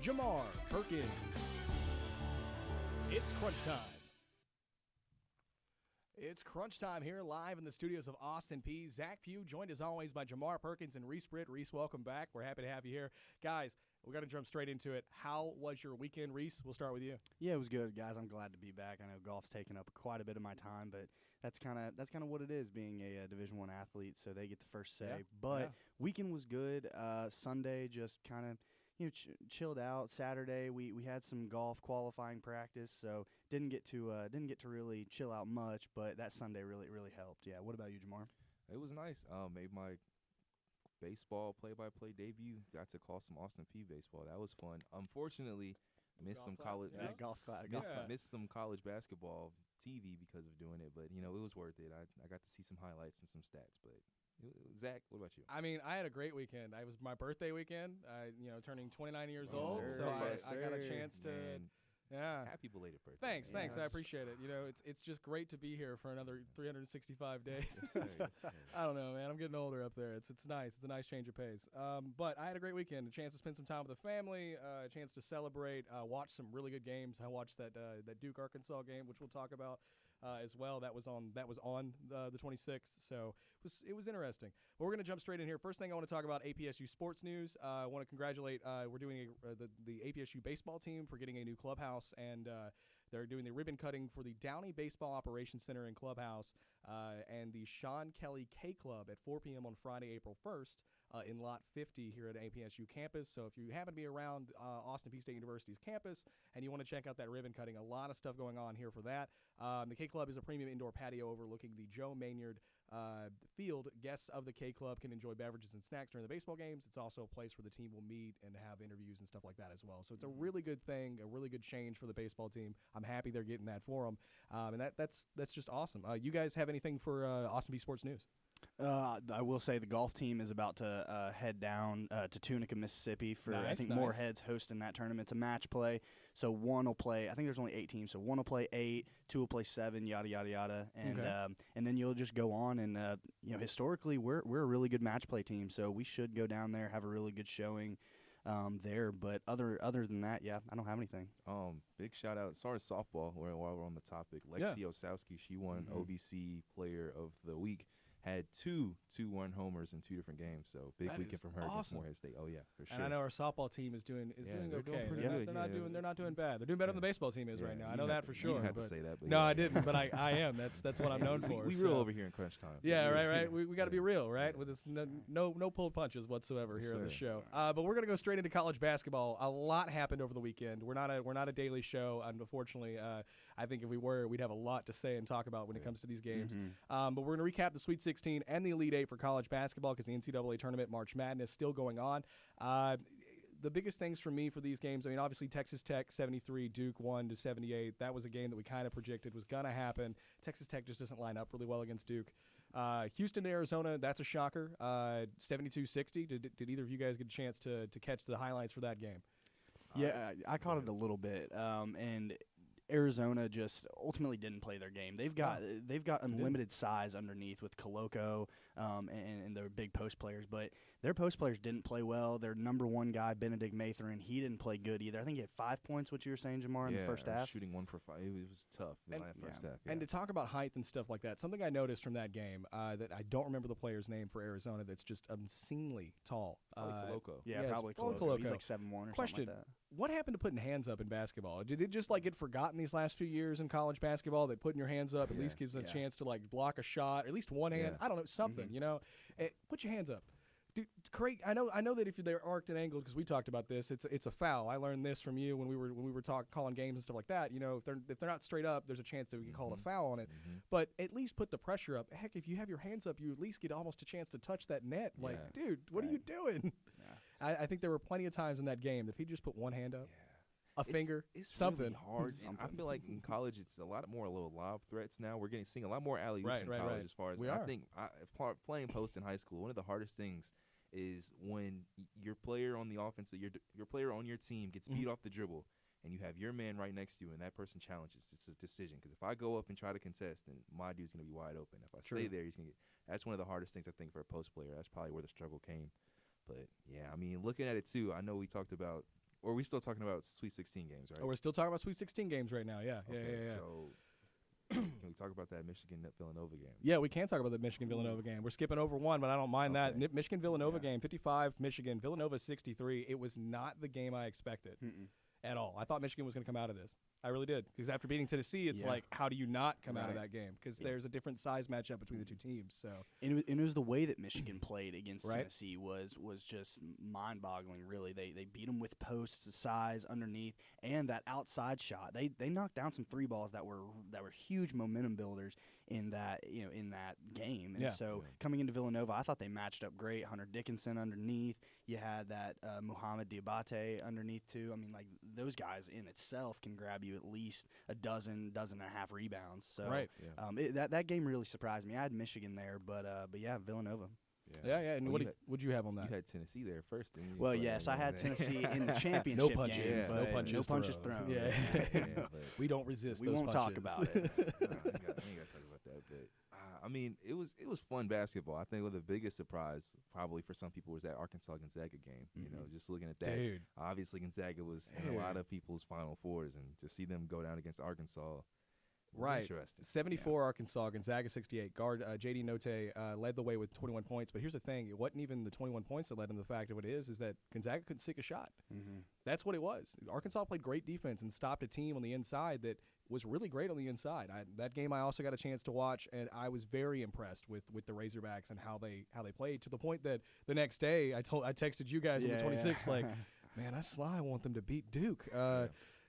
Jamar Perkins. It's crunch time. It's crunch time here live in the studios of Austin Peay. Zach Pugh, joined as always by Jamar Perkins and Reese Britt. Reese, welcome back. We're happy to have you here. Guys, we got to jump straight into it. How was your weekend, Reese? We'll start with you. Yeah, it was good, guys. I'm glad to be back. I know golf's taken up quite a bit of my time, but that's kind of what it is, being a Division I athlete. So they get the first say. Yeah. But weekend was good. Sunday just kind of chilled out. Saturday we had some golf qualifying practice, so didn't get to really chill out much. But that Sunday really helped. Yeah. What about you, Jamar? It was nice. Made my baseball play-by-play debut. Got to call some Austin Peay baseball. That was fun. Unfortunately, missed some college basketball TV because of doing it, but it was worth it. I got to see some highlights and some stats. But Zach, what about you? I mean, I had a great weekend. It was my birthday weekend. Turning 29 years old, sir. so Yes, I got a sir. chance to. Man. Yeah. Happy belated birthday. Thanks. I appreciate it. It's just great to be here for another 365 days. Yes, sir. Yes, sir. I don't know, man. I'm getting older up there. It's nice. It's a nice change of pace. But I had a great weekend. A chance to spend some time with the family. A chance to celebrate. Watch some really good games. I watched that Duke Arkansas game, which we'll talk about as well. That was on the 26th. So it was interesting. But we're gonna jump straight in here. First thing I want to talk about APSU sports news. I want to congratulate. We're doing the APSU baseball team for getting a new clubhouse, and they're doing the ribbon cutting for the Downey Baseball Operations Center and Clubhouse and the Sean Kelly K Club at 4 p.m. on Friday, April 1st in Lot 50 here at APSU campus. So if you happen to be around Austin Peay State University's campus and you want to check out that ribbon cutting, a lot of stuff going on here for that. The K Club is a premium indoor patio overlooking the Joe Maynard field. Guests of the K Club can enjoy beverages and snacks during the baseball games. It's also a place where the team will meet and have interviews and stuff like that as well. So it's a really good thing, a really good change for the baseball team. I'm happy they're getting that for them, and that's just awesome. You guys have anything for Austin Peay Sports News? I will say the golf team is about to head down to Tunica, Mississippi for I think Moorhead's hosting that tournament. It's a match play, so one will play. I think there's only 8 teams, so one will play 8, 2 will play 7, yada yada yada, and then you'll just go on and historically we're a really good match play team, so we should go down there, have a really good showing there. But other than that, yeah, I don't have anything. Big shout out as far as softball. While we're on the topic, Lexi Osowski, she won OVC Player of the Week. Had two 2-1 homers in 2 different games, so big weekend from her against Moorhead State. Oh yeah, for sure. And I know our softball team is doing okay. They're not doing bad. They're doing better than the baseball team is right now. I know that for sure. You didn't have to say that. But no, I didn't. But I am. That's what I'm known for. We real over here in crunch time. Yeah, right. We got to be real, right? With this no pulled punches whatsoever here on the show. But we're gonna go straight into college basketball. A lot happened over the weekend. We're not a daily show, unfortunately. I think if we were, we'd have a lot to say and talk about when it comes to these games. But we're going to recap the Sweet 16 and the Elite 8 for college basketball because the NCAA tournament, March Madness, still going on. The biggest things for me for these games, I mean, obviously Texas Tech 73, Duke 1-78. That was a game that we kind of predicted was going to happen. Texas Tech just doesn't line up really well against Duke. Houston to Arizona, that's a shocker. 72-60. Did either of you guys get a chance to catch the highlights for that game? Yeah, I caught it a little bit, and Arizona just ultimately didn't play their game. They've got unlimited size underneath with Coloco and their big post players, but their post players didn't play well. Their number 1 guy, Benedict Mathurin, he didn't play good either. I think he had 5 points, what you were saying, Jamar, in the first half. Shooting 1 for 5. It was tough in the first half. And to talk about height and stuff like that, something I noticed from that game that I don't remember the player's name for Arizona that's just obscenely tall. Coloco. Yeah, probably Coloco. He's like 7'1" or Question, something like that. What happened to putting hands up in basketball? Did it just get forgotten these last few years in college basketball that putting your hands up at least gives a chance to block a shot, or at least one hand? I don't know, something, put your hands up. Dude, Craig, I know that if they're arced and angled, because we talked about this, it's a foul. I learned this from you when we were calling games and stuff like that. If they're not straight up, there's a chance that we can call a foul on it. But at least put the pressure up. Heck, if you have your hands up, you at least get almost a chance to touch that net. Dude, what are you doing? Yeah. I think there were plenty of times in that game that if he just put one hand up, a finger, it's something. Really hard. I feel like in college it's a lot more little lob threats now. We're seeing a lot more alley-oops in college as far as I think playing post in high school, one of the hardest things is when your player on the offense, your player on your team gets beat off the dribble, and you have your man right next to you, and that person challenges. It's a decision, because if I go up and try to contest, then my dude's going to be wide open. If I stay there, he's going to get – that's one of the hardest things, I think, for a post player. That's probably where the struggle came. But, yeah, I mean, looking at it, too, I know we talked about are we still talking about Sweet 16 games, right? Oh, we're still talking about Sweet 16 games right now. Yeah, okay, yeah. So can we talk about that Michigan-Villanova game? Yeah, we can talk about the Michigan-Villanova game. We're skipping over one, but I don't mind that. Michigan-Villanova game, 55, Michigan. Villanova 63. It was not the game I expected at all. I thought Michigan was going to come out of this. I really did. Because after beating Tennessee, it's like, how do you not come out of that game? Because there's a different size matchup between the two teams. So and it was the way that Michigan played against Tennessee was just mind-boggling, really. They beat them with posts, size, underneath, and that outside shot. They knocked down some three balls that were huge momentum builders in that game. And so coming into Villanova, I thought they matched up great. Hunter Dickinson underneath. You had that Muhammad Diabate underneath too. I mean, like those guys in itself can grab you at least a dozen and a half rebounds. So that game really surprised me. I had Michigan there, but yeah, Villanova. Yeah. And what'd you have on that? You had Tennessee there first, didn't you? Well, yes, I had Tennessee in the championship game. No punches thrown. Yeah. We don't resist. We won't talk about it. I ain't got to talk about that. But I mean, it was fun basketball. I think the biggest surprise probably for some people was that Arkansas-Gonzaga game. You know, just looking at that. Dude. Obviously, Gonzaga was in a lot of people's Final Fours, and to see them go down against Arkansas. Right. Interesting. 74 Arkansas, Gonzaga 68. Guard J.D. Note led the way with 21 points. But here's the thing. It wasn't even the 21 points that led him. The fact of it is that Gonzaga couldn't stick a shot. That's what it was. Arkansas played great defense and stopped a team on the inside that was really great on the inside. That game I also got a chance to watch, and I was very impressed with the Razorbacks and how they played, to the point that the next day I texted you guys on the 26th, like, man, I want them to beat Duke.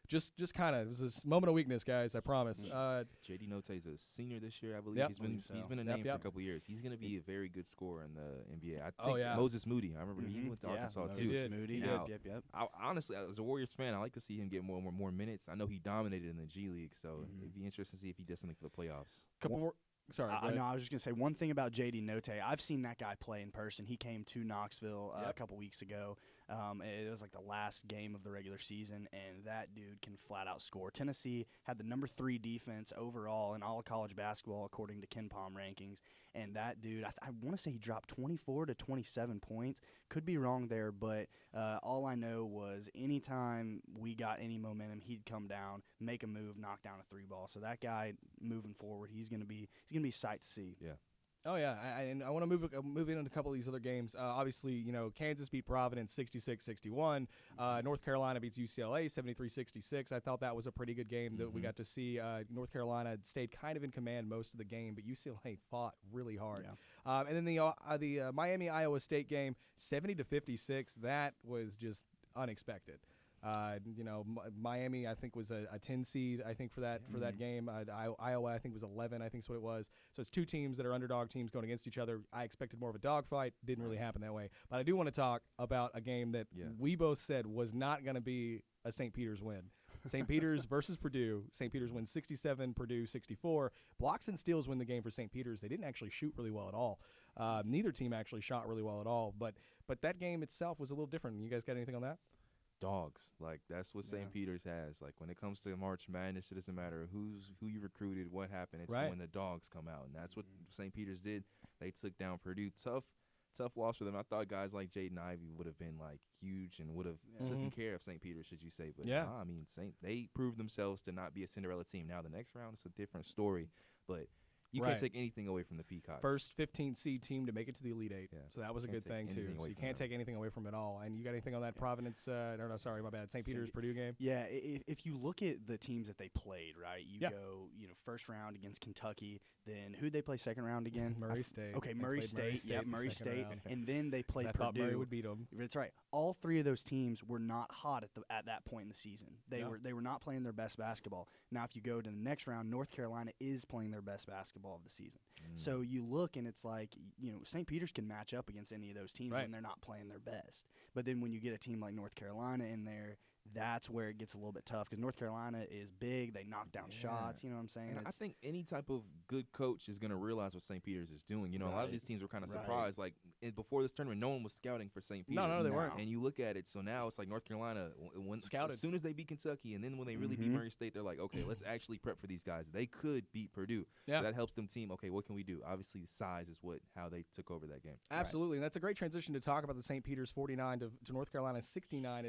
Just kind of, it was this moment of weakness, guys. I promise. J.D. Note is a senior this year, I believe. He's been a name for a couple years. He's going to be a very good scorer in the NBA. I think Moses Moody. I remember he went to Arkansas too. Moses Moody. Yep. Honestly, as a Warriors fan, I like to see him get more minutes. I know he dominated in the G League, so it'd be interesting to see if he does something for the playoffs. Couple more. Sorry, I was just going to say one thing about J.D. Note. I've seen that guy play in person. He came to Knoxville a couple weeks ago. It was like the last game of the regular season, and that dude can flat out score. Tennessee had the number 3 defense overall in all of college basketball according to KenPom rankings, and that dude, I want to say he dropped 24 to 27 points. Could be wrong there, but all I know was anytime we got any momentum, he'd come down, make a move, knock down a 3-ball. So that guy moving forward, he's gonna be sight to see. Yeah. Oh, yeah, and I want to move into a couple of these other games. Obviously, Kansas beat Providence 66-61. North Carolina beats UCLA 73-66. I thought that was a pretty good game that we got to see. North Carolina stayed kind of in command most of the game, but UCLA fought really hard. Yeah. And then the Miami-Iowa State game, 70-56. That was just unexpected. Miami, I think, was a 10 seed, I think, for that game. Iowa, I think, was 11, I think is what it was. So it's two teams that are underdog teams going against each other. I expected more of a dogfight. Didn't really happen that way. But I do want to talk about a game that we both said was not going to be a St. Peter's win. St. Peter's versus Purdue. St. Peter's wins 67, Purdue 64. Blocks and steals win the game for St. Peter's. They didn't actually shoot really well at all. Neither team actually shot really well at all. But that game itself was a little different. You guys got anything on that? Dogs. Like, that's what St. Peter's has. Like, when it comes to March Madness, it doesn't matter who you recruited, what happened. It's when the dogs come out. And that's what St. Peter's did. They took down Purdue. Tough loss for them. I thought guys like Jaden Ivey would have been, like, huge and would have taken care of St. Peter's, should you say. But, I mean, they proved themselves to not be a Cinderella team. Now, the next round is a different story. But you can't take anything away from the Peacocks. First 15 seed team to make it to the Elite Eight. Yeah. So that was a good thing, too. So you can't take anything away from it all. And you got anything on that Providence, St. Peter's Purdue game? Yeah, if you look at the teams that they played, right, you go, first round against Kentucky, then who'd they play second round again? Murray State. Okay, Murray State. Yeah, Murray State. And then they played Purdue. I thought Murray would beat them. That's right. All three of those teams were not hot at that point in the season. They were not playing their best basketball. Now, if you go to the next round, North Carolina is playing their best basketball of the season. So you look, and it's like, St. Peter's can match up against any of those teams when they're not playing their best. But then when you get a team like North Carolina in there, that's where it gets a little bit tough because North Carolina is big. They knock down shots. You know what I'm saying? And I think any type of good coach is going to realize what St. Peter's is doing. You know, a lot of these teams were kind of surprised. Like, before this tournament, no one was scouting for St. Peter's. No, they weren't. And you look at it, so now it's like North Carolina, as soon as they beat Kentucky and then when they really beat Murray State, they're like, okay, let's actually prep for these guys. They could beat Purdue. Yeah. So that helps them team, okay, what can we do? Obviously, size is how they took over that game. Absolutely, and that's a great transition to talk about the St. Peter's 49 to North Carolina 69.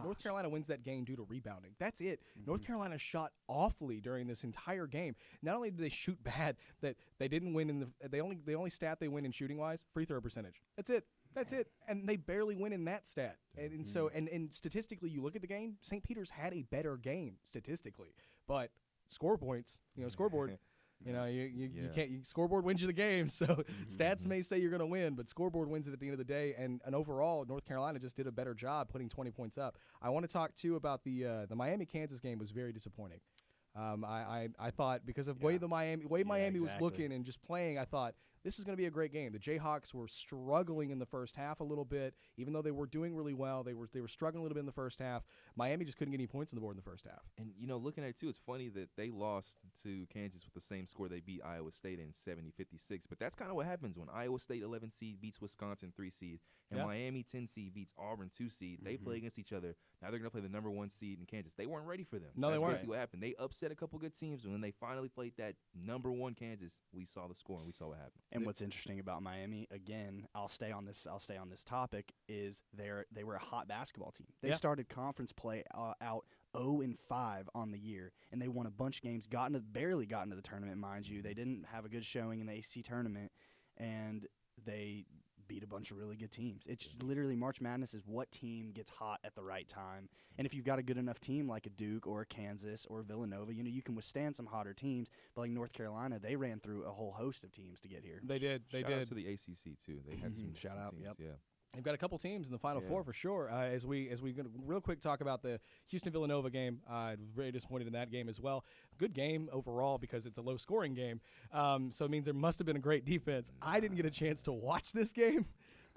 North Carolina wins that game due to rebounding. That's it. North Carolina shot awfully during this entire game. Not only did they shoot bad, that they didn't win in the only stat they win in shooting wise, free throw percentage. That's it. And they barely win in that stat. And so statistically, you look at the game, St. Peter's had a better game statistically, but score points, scoreboard. You can't. Scoreboard wins you the game. So stats may say you're going to win, but scoreboard wins it at the end of the day. And overall, North Carolina just did a better job putting 20 points up. I want to talk too about the Miami-Kansas game was very disappointing. I thought because of way Miami was looking and just playing, I thought this is going to be a great game. The Jayhawks were struggling in the first half a little bit, even though they were doing really well. They were struggling a little bit in the first half. Miami just couldn't get any points on the board in the first half. And looking at it too, it's funny that they lost to Kansas with the same score they beat Iowa State in 70-56. But that's kind of what happens when Iowa State 11 seed beats Wisconsin 3 seed, and Miami 10 seed beats Auburn 2 seed. They play against each other. Now they're going to play the number 1 seed in Kansas. They weren't ready for them. No, that's they weren't. Basically what happened. They upset a couple good teams, and when they finally played that number 1 Kansas, we saw the score and we saw what happened. And what's interesting about Miami, again, I'll stay on this topic, is they were a hot basketball team. They started conference play out 0-5 on the year, and they won a bunch of games, barely got into the tournament, mind you. They didn't have a good showing in the AC tournament, and they beat a bunch of really good teams. It's literally March Madness is what team gets hot at the right time. And if you've got a good enough team like a Duke or a Kansas or a Villanova, you can withstand some hotter teams. But like North Carolina, they ran through a whole host of teams to get here. They did. Shout out to the ACC too. They had some shout out. Teams. Yep. Yeah. They've got a couple teams in the Final Four for sure. As we gonna real quick talk about the Houston-Villanova game, very disappointed in that game as well. Good game overall because it's a low-scoring game, so it means there must have been a great defense. I didn't get a chance to watch this game,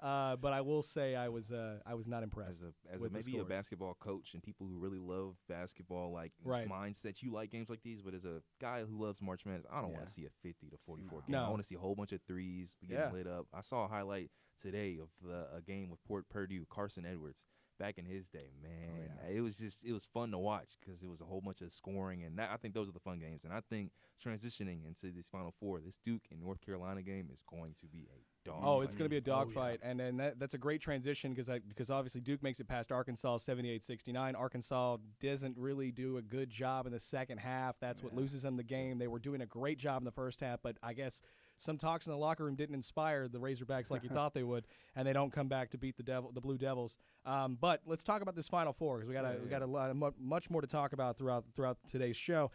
but I will say I was not impressed. As maybe a basketball coach and people who really love basketball mindset, you like games like these. But as a guy who loves March Madness, I don't want to see a 50-44 game. I want to see a whole bunch of threes getting lit up. I saw a highlight today of a game with Purdue, Carson Edwards. Back in his day, man, it was fun to watch because it was a whole bunch of scoring, and I think those are the fun games. And I think transitioning into this Final Four, this Duke and North Carolina game is going to be a dog. Oh, it's going to be a dogfight, and then that's a great transition because obviously Duke makes it past Arkansas 78-69. Arkansas doesn't really do a good job in the second half. That's what loses them the game. They were doing a great job in the first half, but I guess some talks in the locker room didn't inspire the Razorbacks like you thought they would, and they don't come back to beat the Blue Devils. But let's talk about this Final Four because we got a lot much more to talk about throughout today's show.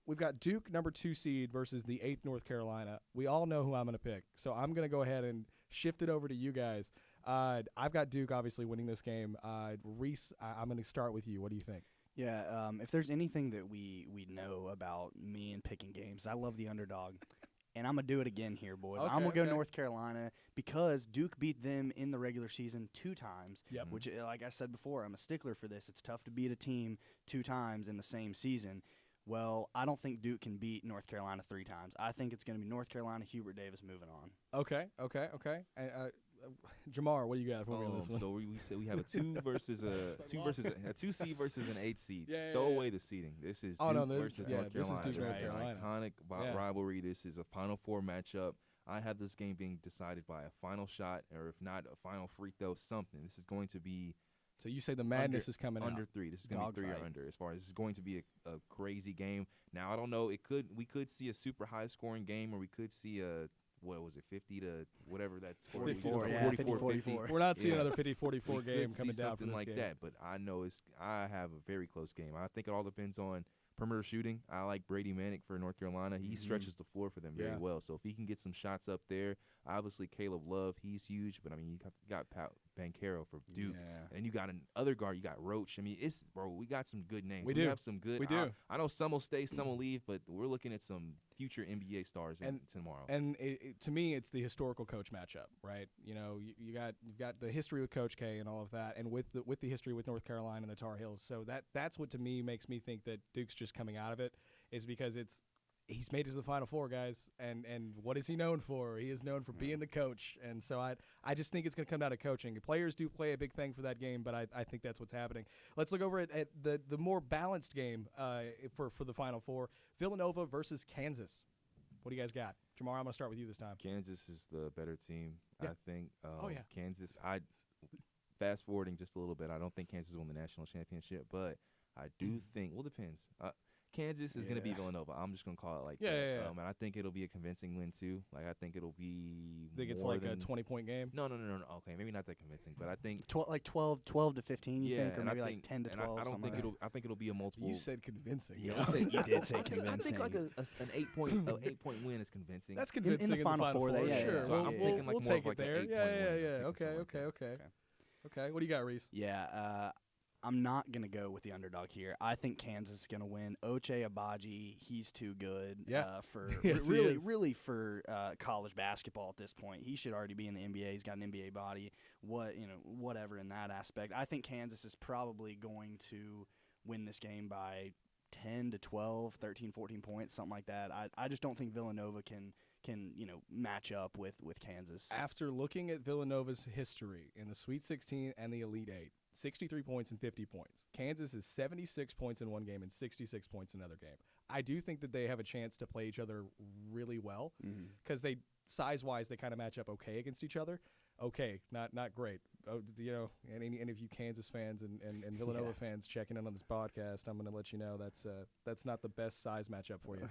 We've got Duke, number 2 seed, versus the 8th North Carolina. We all know who I'm going to pick, so I'm going to go ahead and shift it over to you guys. I've got Duke obviously winning this game. Reese, I'm going to start with you. What do you think? Yeah, if there's anything that we know about me and picking games, I love the underdog. And I'm going to do it again here, boys. I'm going to go North Carolina because Duke beat them in the regular season 2 times, which, like I said before, I'm a stickler for this. It's tough to beat a team 2 times in the same season. Well, I don't think Duke can beat North Carolina 3 times. I think it's going to be North Carolina, Hubert Davis moving on. Okay. And, Jamar, what do you got for me on this one? So we said we have a 2 versus a 2 seed versus an 8 seed. Throw away the seeding. This is Duke versus North Carolina. This is Duke This North is Carolina. an iconic rivalry. This is a Final Four matchup. I have this game being decided by a final shot, or if not, a final free throw, something. This is going to be. So you say the madness is coming under out. 3. This is going to be 3 or under. As far as this is going to be a crazy game. Now I don't know. We could see a super high scoring game, or we could see a. What was it, 50 to whatever that's 44, 44. We're not seeing another 50-44 game coming down from this like game. that, but I know I have a very close game. I think it all depends on perimeter shooting. I like Brady Manick for North Carolina. He stretches the floor for them very well. So if he can get some shots up there, obviously Caleb Love, he's huge. But I mean, you got Banchero for Duke. And you got another guard. You got Roach. I mean, we got some good names. We have some good. We do. I know some will stay, some will leave, but we're looking at some future NBA stars tomorrow. And to me, it's the historical coach matchup, right? You know, you've got the history with Coach K and all of that, and with the history with North Carolina and the Tar Heels. So that's what to me makes me think that Duke's just coming out of it, is because he's made it to the Final Four, guys, and what is he known for? He is known for being the coach, and so I just think it's going to come down to coaching. Players do play a big thing for that game, but I think that's what's happening. Let's look over at the more balanced game for the Final Four: Villanova versus Kansas. What do you guys got? Jamar, I'm going to start with you this time. Kansas is the better team, yeah. I think. Yeah. Kansas, fast forwarding just a little bit, I don't think Kansas won the national championship, but I do think, well, it depends. Kansas is going to beat Villanova. I'm just going to call it like that. Yeah. And I think it'll be a convincing win, too. Like, I think it'll be think it's like a 20-point game? No. Okay, maybe not that convincing, but I think 12 to 15, you think, or maybe like 10 to 12. I don't think I think it'll be a multiple. You said convincing. Yeah, you did say convincing. I think like an 8-point win is convincing. That's convincing in the Final Four. Sure. So I'm thinking like we'll more take of like it there. an 8-point win. Okay. What do you got, Reese? Yeah, I'm not going to go with the underdog here. I think Kansas is going to win. Ochai Agbaji, he's too good for yes, really for college basketball at this point. He should already be in the NBA. He's got an NBA body. Whatever in that aspect. I think Kansas is probably going to win this game by 10 to 12, 13, 14 points, something like that. I just don't think Villanova can match up with Kansas. After looking at Villanova's history in the Sweet 16 and the Elite 8, 63 points and 50 points. Kansas is 76 points in one game and 66 points in another game. I do think that they have a chance to play each other really well because they size-wise they kind of match up okay against each other. Okay, not great. And any of you Kansas fans and Villanova fans checking in on this podcast, I'm going to let you know that's not the best size matchup for you.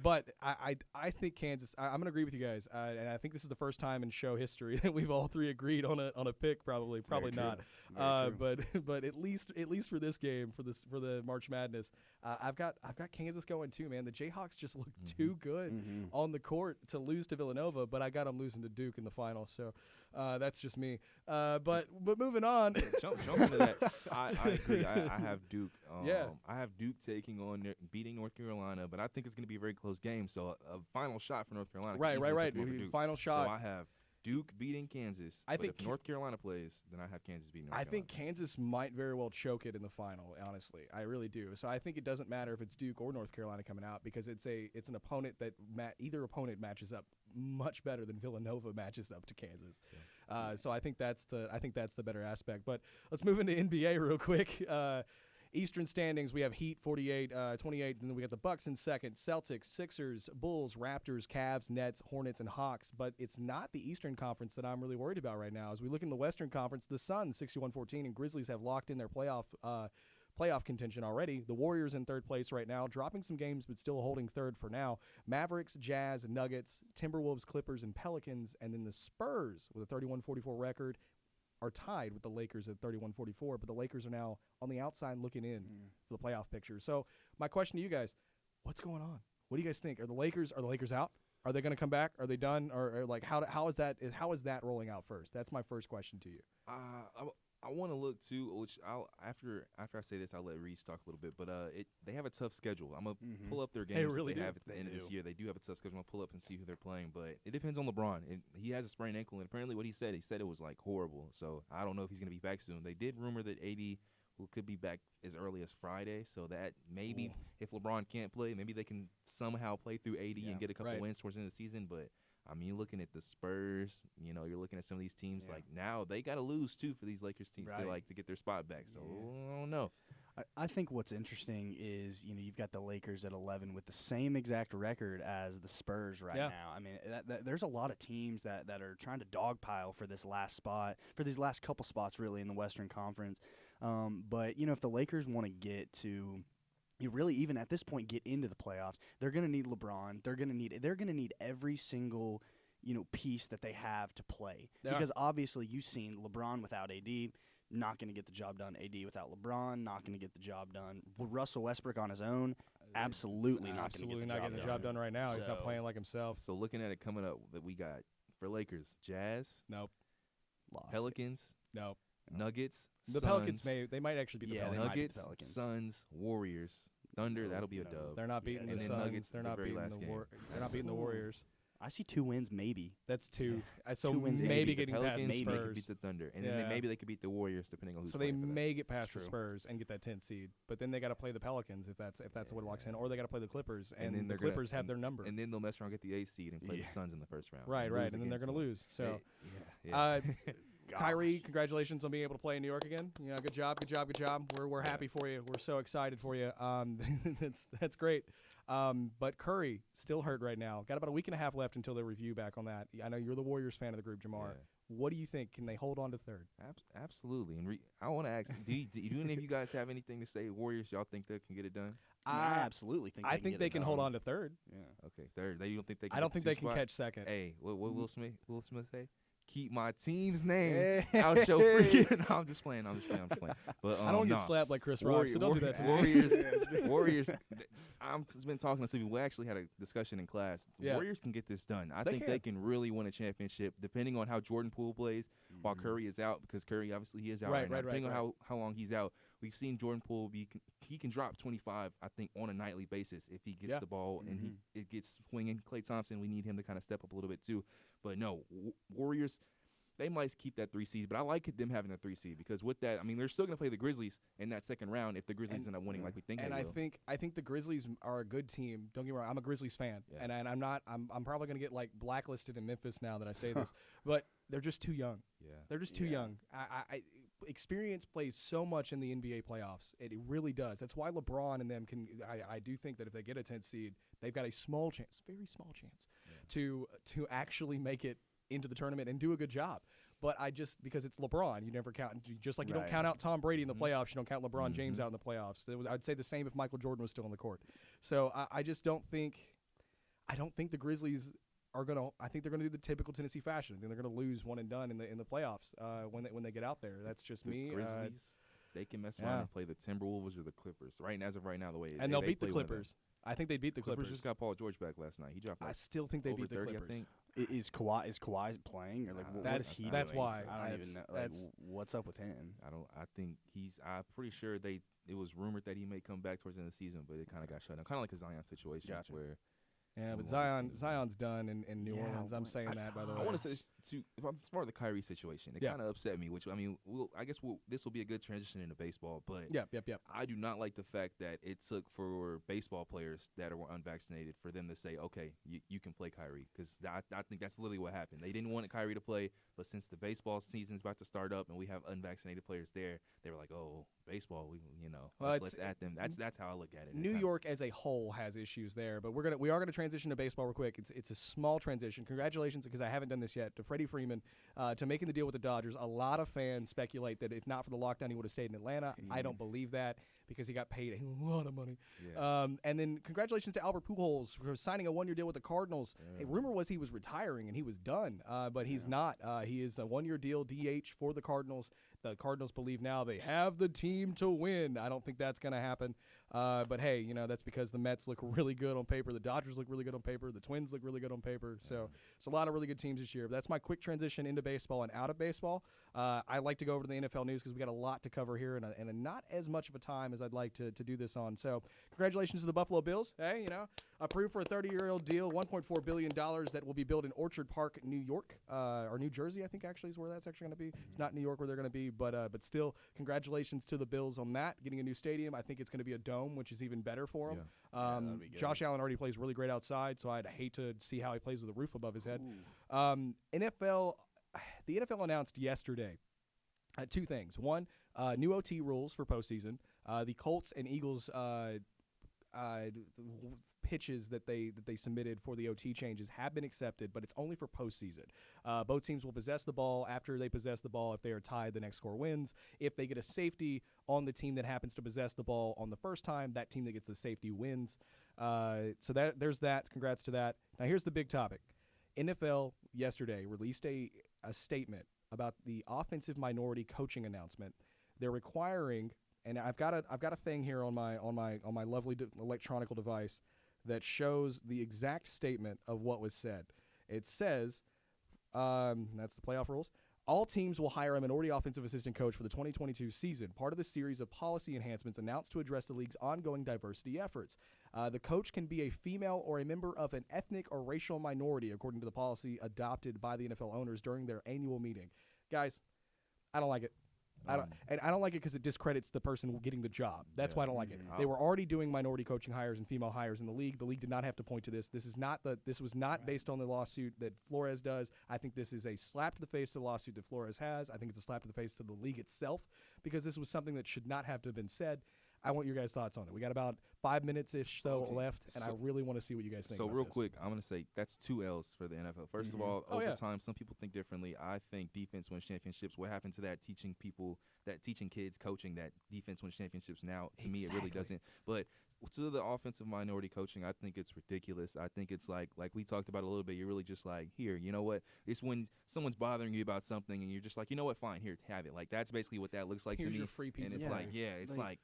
But I think Kansas. I'm going to agree with you guys, and I think this is the first time in show history that we've all three agreed on a pick. Probably not. But at least for this game, for the March Madness, I've got Kansas going too, man. The Jayhawks just look too good on the court to lose to Villanova, but I got them losing to Duke in the final. So that's just me. But moving on. Jump into that. I agree. I have Duke. I have Duke beating North Carolina, but I think it's going to be a very close game. So a final shot for North Carolina. Right. Final shot. So I have Duke beating Kansas. If North Carolina plays, then I have Kansas beating North Carolina. I think Kansas might very well choke it in the final, honestly. I really do. So I think it doesn't matter if it's Duke or North Carolina coming out because it's an opponent that either opponent matches up much better than Villanova matches up to Kansas. Yeah. So I think that's the better aspect. But let's move into NBA real quick. Eastern standings, we have Heat 48, 28, and then we got the Bucks in second, Celtics, Sixers, Bulls, Raptors, Cavs, Nets, Hornets, and Hawks. But it's not the Eastern Conference that I'm really worried about right now. As we look in the Western Conference, the Suns 61-14 and Grizzlies have locked in their playoff contention already. The Warriors in third place right now, dropping some games but still holding third for now. Mavericks, Jazz, Nuggets, Timberwolves, Clippers, and Pelicans, and then the Spurs with a 31-44 record are tied with the Lakers at 31-44, but the Lakers are now on the outside looking in for the playoff picture. So my question to you guys, what's going on? What do you guys think? Are the Lakers out? Are they going to come back? Are they done? Or like how is that rolling out first? That's my first question to you. I want to look too, which after I say this, I'll let Reese talk a little bit. But they have a tough schedule. I'm gonna pull up their games they have at the end of this year. They do have a tough schedule. I'll pull up and see who they're playing. But it depends on LeBron. He has a sprained ankle, and apparently what he said it was like horrible. So I don't know if he's gonna be back soon. They did rumor that AD could be back as early as Friday. So that maybe if LeBron can't play, maybe they can somehow play through AD and get a couple wins towards the end of the season. But I mean, looking at the Spurs, you're looking at some of these teams like now they got to lose too for these Lakers teams to get their spot back. So I don't know. I think what's interesting is you've got the Lakers at 11 with the same exact record as the Spurs now. I mean, there's a lot of teams that are trying to dogpile for this last spot, for these last couple spots really in the Western Conference. But if the Lakers want to get to you really even at this point get into the playoffs, they're going to need LeBron. They're going to need every single piece that they have to play. Because obviously you've seen LeBron without AD, not going to get the job done. AD without LeBron, not going to get the job done. Russell Westbrook on his own, absolutely not going to get the job done right now. He's not playing like himself. So looking at it coming up that we got for Lakers, Jazz. Nope. Lost. Pelicans. No. Nuggets. The Suns. Pelicans they might actually beat the Pelicans. Nuggets, Suns, Warriors, Thunder. That'll be a dub. They're not beating the Suns. Nuggets, they're not beating they're not beating the Warriors. I see 2 wins, maybe. That's 2. So 2 wins, maybe the getting Pelicans, past the maybe Spurs. they could beat the Thunder, and then maybe they could beat the Warriors, depending on who's So they playing for may get past the True. Spurs and get that 10th seed, but then they got to play the Pelicans if that's what it locks in, or they got to play the Clippers, and then the Clippers have their number. And then they'll mess around, get the 8th seed, and play the Suns in the first round. Right, and then they're going to lose. So, yeah. Kyrie, congratulations on being able to play in New York again. Good job. We're happy for you. We're so excited for you. That's great. But Curry still hurt right now. Got about a week and a half left until they review back on that. I know you're the Warriors fan of the group, Jamar. Yeah. What do you think? Can they hold on to third? Absolutely. And I want to ask, do any of you guys have anything to say? Warriors, y'all think they can get it done? I absolutely think. I think they can hold on to third. Yeah. Okay, third. You don't think they? Can I don't think they can spot? catch second. Hey, what Will Smith say? Keep my team's name out your freaking. I'm just playing. But I don't get slapped like Chris Rock, so don't do that to me. Warriors. I've been talking to some people. We actually had a discussion in class. Yeah. Warriors can get this done. I think they can really win a championship, depending on how Jordan Poole plays while Curry is out, because Curry obviously he is out right now. Depending on how long he's out, we've seen Jordan Poole he can drop 25, I think, on a nightly basis if he gets the ball and it gets swinging. Klay Thompson, we need him to kind of step up a little bit too. But no, Warriors, they might keep that 3 seed, but I like them having a 3 seed because with that, I mean, they're still going to play the Grizzlies in that second round if the Grizzlies end up winning like we think they will. And I think the Grizzlies are a good team. Don't get me wrong, I'm a Grizzlies fan, and I'm probably going to get like blacklisted in Memphis now that I say this, but they're just too young. Yeah, they're just too young. Experience plays so much in the NBA playoffs. It really does. That's why LeBron and them can. I do think that if they get a 10th seed, they've got a small chance, very small chance, to actually make it into the tournament and do a good job. But because it's LeBron, you never count. Just like you don't count out Tom Brady in the playoffs, you don't count LeBron James out in the playoffs. I'd say the same if Michael Jordan was still on the court. So I just don't think. I don't think the Grizzlies are gonna. I think they're gonna do the typical Tennessee fashion. I think they're gonna lose one and done in the playoffs when they get out there. That's just me. Grizzlies, they can mess around and play the Timberwolves or the Clippers. As of right now, the way they'll beat the Clippers. I think they beat the Clippers. Just got Paul George back last night. He dropped. I still think they beat the 30, Clippers. I think. Is Kawhi playing or like what's he? That's doing? why. I don't even know. Like, what's up with him? I think I'm pretty sure it was rumored that he may come back towards the end of the season, but it kind of got shut down. Kind of like a Zion situation where. Yeah, but Zion's done in New Orleans. I'm saying that, by the way. I want to say this too, as far as the Kyrie situation, it kind of upset me, which, I mean, I guess this will be a good transition into baseball, but I do not like the fact that it took for baseball players that were unvaccinated for them to say, okay, you can play Kyrie, because I think that's literally what happened. They didn't want Kyrie to play, but since the baseball season's about to start up and we have unvaccinated players there, they were like, oh, baseball, let's add them. That's how I look at it. New York as a whole has issues there, but we are gonna transition to baseball real quick. It's a small transition. Congratulations, because I haven't done this yet, to Freddie Freeman to making the deal with the Dodgers. A lot of fans speculate that if not for the lockdown, he would have stayed in Atlanta. I don't believe that, because he got paid a lot of money. Yeah. And then congratulations to Albert Pujols for signing a 1-year deal with the Cardinals. A rumor was he was retiring and he was done, but he's not. He is a 1-year deal DH for the Cardinals. The Cardinals believe now they have the team to win. I don't think that's going to happen. But, hey, that's because the Mets look really good on paper. The Dodgers look really good on paper. The Twins look really good on paper. So it's a lot of really good teams this year. But that's my quick transition into baseball and out of baseball. I like to go over to the NFL news because we got a lot to cover here and not as much of a time as I'd like to do this on. So congratulations to the Buffalo Bills. Hey, approved for a 30-year-old deal, $1.4 billion that will be built in Orchard Park, New York, or New Jersey, I think actually is where that's actually going to be. It's not New York where they're going to be, but still, congratulations to the Bills on that, getting a new stadium. I think it's going to be a dome, which is even better for them. Josh Allen already plays really great outside, so I'd hate to see how he plays with a roof above his head. The NFL announced yesterday 2 things. One, new OT rules for postseason. The Colts and Eagles pitches that they submitted for the OT changes have been accepted, but it's only for postseason. Both teams will possess the ball. After they possess the ball, if they are tied, the next score wins. If they get a safety on the team that happens to possess the ball on the first time, that team that gets the safety wins. So there's that. Congrats to that. Now here's the big topic. NFL yesterday released a statement about the offensive minority coaching announcement. They're requiring, and I've got a thing here on my lovely electronic device that shows the exact statement of what was said. It says, that's the playoff rules. All teams will hire a minority offensive assistant coach for the 2022 season, part of the series of policy enhancements announced to address the league's ongoing diversity efforts. The coach can be a female or a member of an ethnic or racial minority, according to the policy adopted by the NFL owners during their annual meeting. Guys, I don't like it. I don't like it because it discredits the person getting the job. That's why I don't like it. They were already doing minority coaching hires and female hires in the league. The league did not have to point to this. This was not based on the lawsuit that Flores does. I think this is a slap to the face to the lawsuit that Flores has. I think it's a slap to the face to the league itself because this was something that should not have to have been said. I want your guys' thoughts on it. We got about 5 minutes-ish left, and I really want to see what you guys think about real this. Quick, I'm going to say that's 2 L's for the NFL. First of all, overtime, some people think differently. I think defense wins championships. What happened to that teaching kids, coaching that defense wins championships now? To me, it really doesn't. But to the offensive minority coaching, I think it's ridiculous. I think it's like we talked about a little bit. You're really just like, here, you know what? It's when someone's bothering you about something, and you're just like, you know what? Fine, here, have it. Like, that's basically what that looks like Here's to me. Your free pizza. And it's like,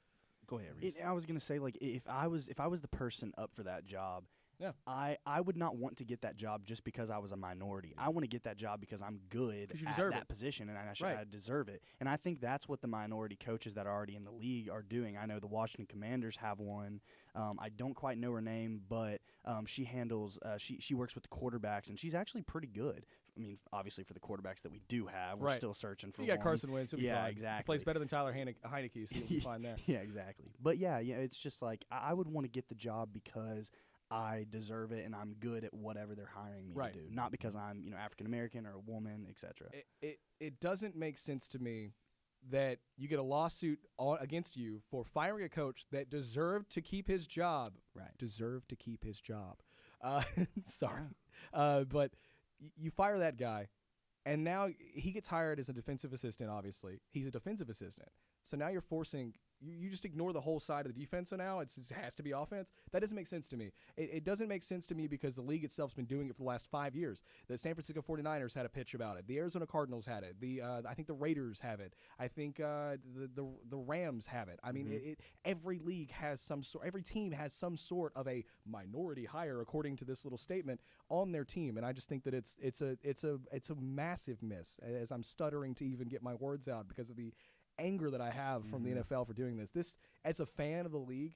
go ahead, Reese. I was gonna say, like, if I was the person up for that job, yeah, I would not want to get that job just because I was a minority. I want to get that job because I'm good at that position and I deserve it. And I think that's what the minority coaches that are already in the league are doing. I know the Washington Commanders have one. I don't quite know her name, but she handles she works with the quarterbacks, and she's actually pretty good. I mean, obviously for the quarterbacks that we do have, we're still searching for one. You got Carson Wentz. Yeah, exactly. He plays better than Tyler Heineke, so you'll be fine there. Yeah, exactly. But yeah, it's just like I would want to get the job because I deserve it and I'm good at whatever they're hiring me to do, not because I'm African American or a woman, etc. It doesn't make sense to me that you get a lawsuit against you for firing a coach that deserved to keep his job. Right. Deserved to keep his job. Sorry. But you fire that guy, and now he gets hired as a defensive assistant, obviously. He's a defensive assistant. So now you're forcing – you just ignore the whole side of the defense now. It has to be offense. That doesn't make sense to me. It doesn't make sense to me because the league itself has been doing it for the last 5 years. The San Francisco 49ers had a pitch about it. The Arizona Cardinals had it. I think the Raiders have it. I think the Rams have it. I mean, every league has some sort – every team has some sort of a minority hire, according to this little statement, on their team. And I just think that it's a massive miss, as I'm stuttering to even get my words out because of the – anger that I have from the NFL for doing this. This, as a fan of the league,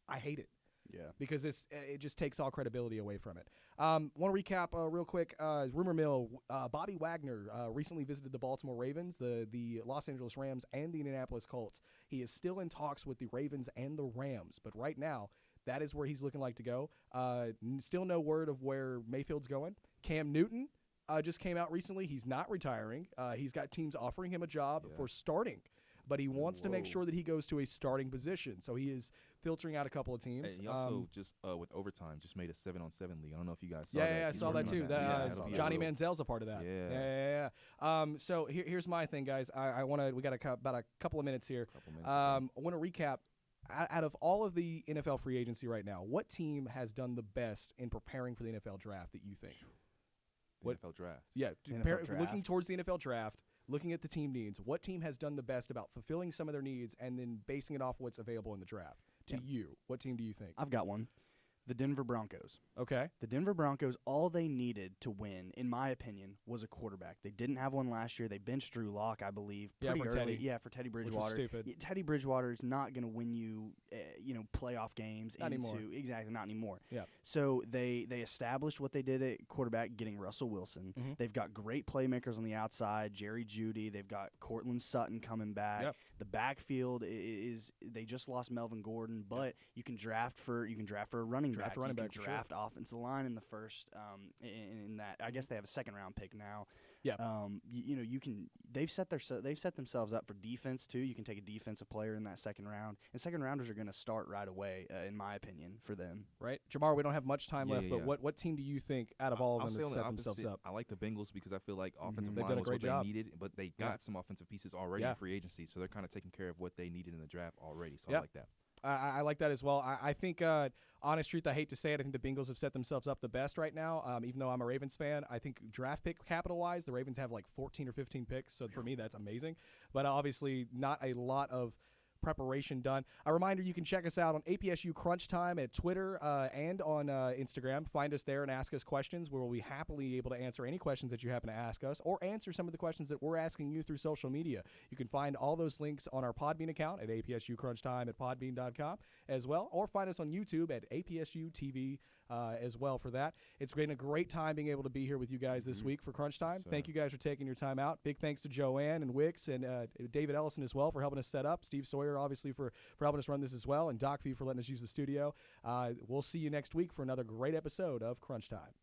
I hate it. Yeah. Because it just takes all credibility away from it. Want to recap real quick. Rumor mill, Bobby Wagner recently visited the Baltimore Ravens, the Los Angeles Rams, and the Indianapolis Colts. He is still in talks with the Ravens and the Rams, but right now, that is where he's looking like to go. Still no word of where Mayfield's going. Cam Newton just came out recently. He's not retiring. He's got teams offering him a job for starting, but he wants to make sure that he goes to a starting position. So he is filtering out a couple of teams. Hey, he also just with overtime just made a 7-on-7 league. I don't know if you guys saw that. Yeah, I saw that too. Johnny Manziel's a part of that. Yeah. So here's my thing, guys. We got about a couple of minutes here. I want to recap. Out of all of the NFL free agency right now, what team has done the best in preparing for the NFL draft that you think? NFL draft. Yeah, looking towards the NFL draft, looking at the team needs, what team has done the best about fulfilling some of their needs and then basing it off what's available in the draft? To you, what team do you think? I've got one. The Denver Broncos. Okay. The Denver Broncos, all they needed to win, in my opinion, was a quarterback. They didn't have one last year. They benched Drew Lock, I believe, pretty early. Teddy. Yeah, for Teddy Bridgewater. Which was stupid. Teddy Bridgewater is not going to win you, playoff games. Not anymore. Exactly, not anymore. Yeah. So they established what they did at quarterback, getting Russell Wilson. Mm-hmm. They've got great playmakers on the outside, Jerry Jeudy. They've got Cortland Sutton coming back. Yep. The backfield is they just lost Melvin Gordon, but you can draft for a running back. Draft offensive line in the first. In that, I guess they have a second-round pick now. Yeah. You can. They've set themselves up for defense too. You can take a defensive player in that second round, and second rounders are going to start right away, in my opinion, for them. Right, Jamar. We don't have much time left, but what team do you think out of all of them that set themselves up? I like the Bengals because I feel like offensive line was what they needed, but they got some offensive pieces already in free agency, so they're kind of taking care of what they needed in the draft already. So I like that. I like that as well. I think, honest truth, I hate to say it, I think the Bengals have set themselves up the best right now. Even though I'm a Ravens fan, I think draft pick capital-wise, the Ravens have like 14 or 15 picks. So for me, that's amazing. But obviously not a lot of preparation done. A reminder, you can check us out on APSU CrunchTime at Twitter and on Instagram. Find us there and ask us questions. We'll be happily able to answer any questions that you happen to ask us or answer some of the questions that we're asking you through social media. You can find all those links on our Podbean account at APSU CrunchTime at podbean.com as well, or find us on YouTube at APSU-TV as well for that. It's been a great time being able to be here with you guys this week for Crunch Time. Thank you guys for taking your time out. Big thanks to Joanne and Wicks and David Ellison as well for helping us set up. Steve Sawyer, obviously, for helping us run this as well, and Doc Fee for letting us use the studio. We'll see you next week for another great episode of Crunch Time.